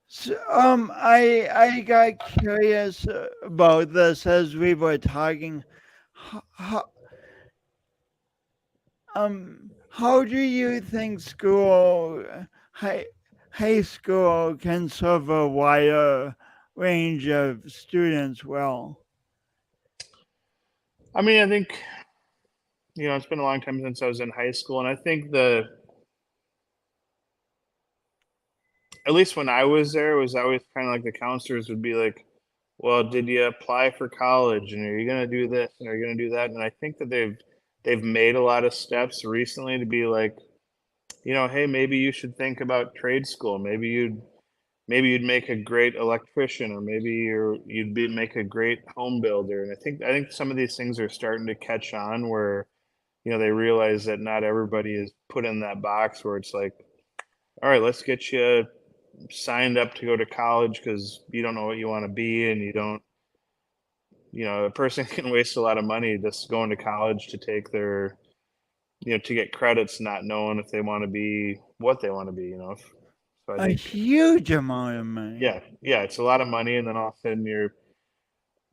So, I got curious about this as we were talking. How, how do you think high, high school can serve a wider range of students well? I mean, I think, it's been a long time since I was in high school, and I think at least when I was there, it was always kind of like the counselors would be like, "Well, did you apply for college? And are you going to do this? And are you going to do that?" And I think that they've made a lot of steps recently to be like, hey, maybe you should think about trade school. Maybe you'd make a great electrician, or maybe make a great home builder. And I think some of these things are starting to catch on where they realize that not everybody is put in that box where it's like, all right, let's get you signed up to go to college because you don't know what you want to be, and you don't, a person can waste a lot of money just going to college to take their, to get credits, not knowing if they want to be what they want to be. So I A think, huge amount of money. yeah, it's a lot of money, and then all of a sudden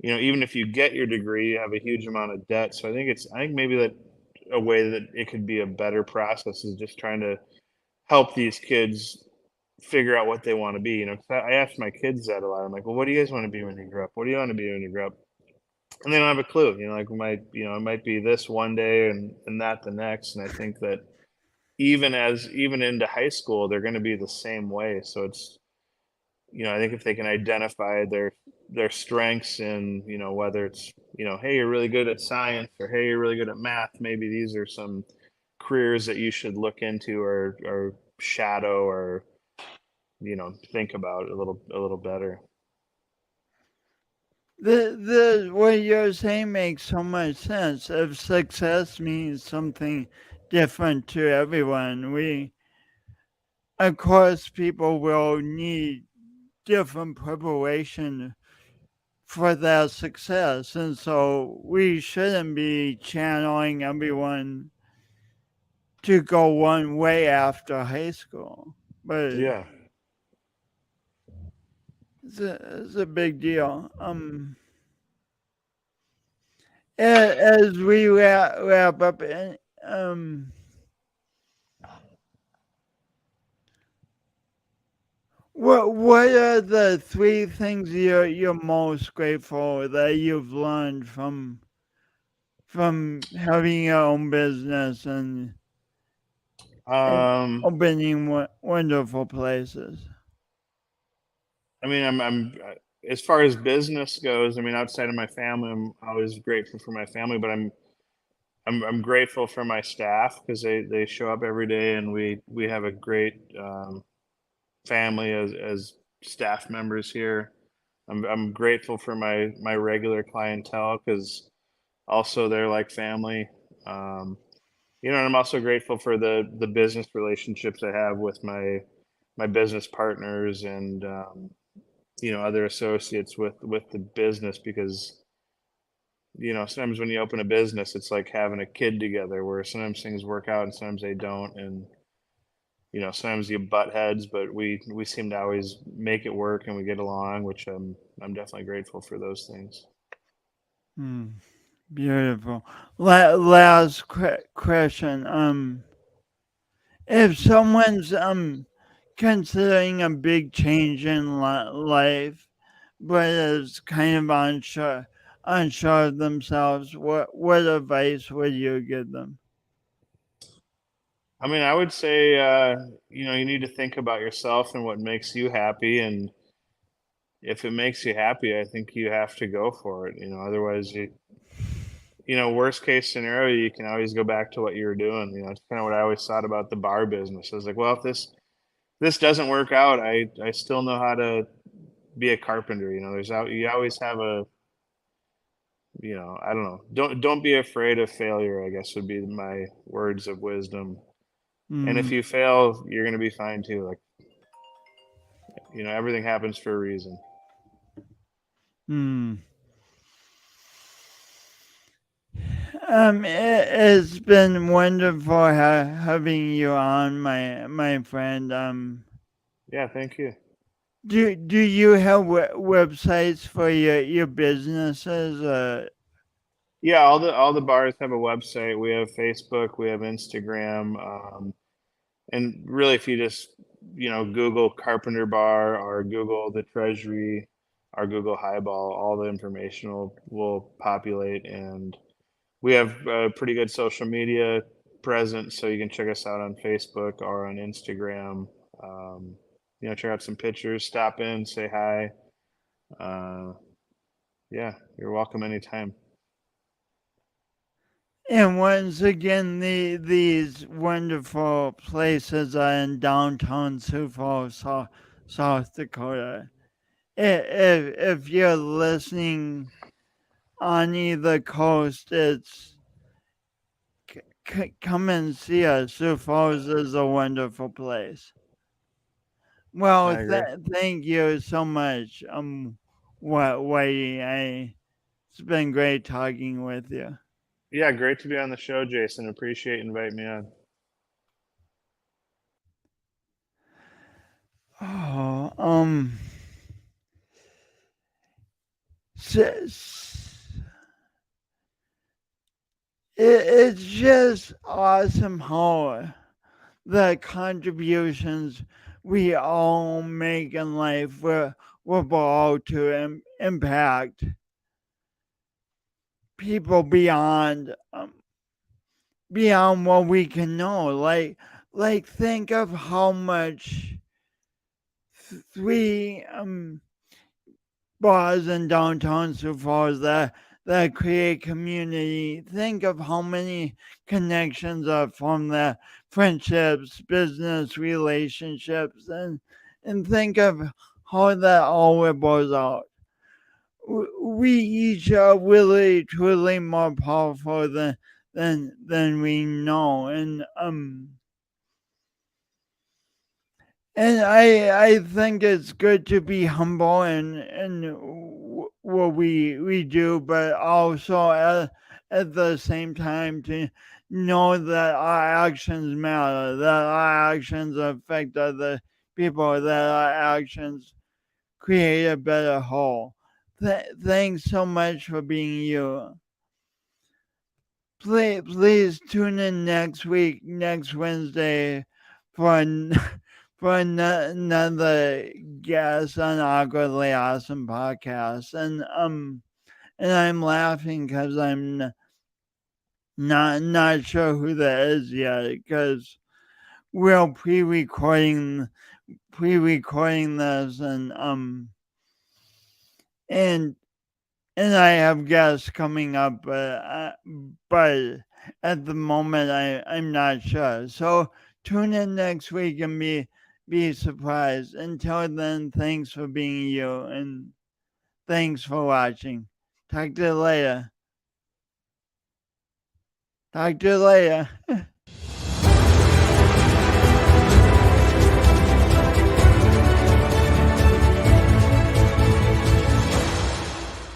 even if you get your degree, you have a huge amount of debt. So I think maybe that a way that it could be a better process is just trying to help these kids figure out what they want to be. 'Cause I ask my kids that a lot. I'm like, well, what do you guys want to be when you grow up? What do you want to be when you grow up? And they don't have a clue. Like it might be this one day and that the next. And I think that even into high school, they're going to be the same way. So I think if they can identify their strengths and, whether it's, hey, you're really good at science, or hey, you're really good at math, maybe these are some careers that you should look into, or shadow, or think about a little better. The what you're saying makes so much sense. If success means something different to everyone, of course, people will need different preparation for that success, and so we shouldn't be channeling everyone to go one way after high school. But Yeah. it's a big deal. As we wrap up, um, what are the three things you're most grateful that you've learned from having your own business and Um, opening wonderful places? I mean, as far as business goes, I mean, outside of my family, I'm always grateful for my family, but I'm grateful for my staff because they show up every day, and we have a great family as staff members here. I'm grateful for my regular clientele because also they're like family. Um, and I'm also grateful for the business relationships I have with my business partners, and other associates with the business, because sometimes when you open a business, it's like having a kid together, where sometimes things work out and sometimes they don't, and sometimes you butt heads, but we seem to always make it work, and we get along, which I'm definitely grateful for those things. Hmm, beautiful. Last question. If someone's considering a big change in life, but is kind of unsure of themselves, what advice would you give them? I mean, I would say you need to think about yourself and what makes you happy, and if it makes you happy, I think you have to go for it. Otherwise, worst case scenario, you can always go back to what you were doing. It's kind of what I always thought about the bar business. I was like, well, if this doesn't work out, I still know how to be a carpenter. You always have I don't know. Don't be afraid of failure, I guess would be my words of wisdom. And if Mm, you fail, you're gonna be fine too. Like, everything happens for a reason. mm. It's been wonderful having you on, my friend. Yeah, thank you. Do you have websites for your businesses? Yeah, all the bars have a website. We have Facebook, we have Instagram, and really, if you just Google Carpenter Bar or Google the Treasury or Google Highball, all the information will populate. And we have a pretty good social media presence, so you can check us out on Facebook or on Instagram. Um, check out some pictures, stop in, say hi. Uh, yeah, you're welcome anytime. And once again, these wonderful places are in downtown Sioux Falls, South Dakota. If you're listening on either coast, it's come and see us. Sioux Falls is a wonderful place. Well, I agree. thank you so much, Whitey. It's been great talking with you. Yeah, great to be on the show, Jason. Appreciate you inviting me on. Oh, s- it's just awesome how the contributions we all make in life will all to impact people beyond what we can know. Like think of how much three bars in downtown Sioux Falls that create community. Think of how many connections are from the friendships, business relationships, and think of how that all ripples out. We each are really truly more powerful than we know, and I think it's good to be humble and what we do, but also at the same time to know that our actions matter, that our actions affect other people, that our actions create a better whole. Thanks so much for being you. Please tune in next week, next Wednesday, for for another guest on Awkwardly Awesome podcast. And I'm laughing because I'm not sure who that is yet because we're pre-recording this and and I have guests coming up, but at the moment I'm not sure. So tune in next week and be surprised. Until then, thanks for being you and thanks for watching. Talk to you later. Talk to you later.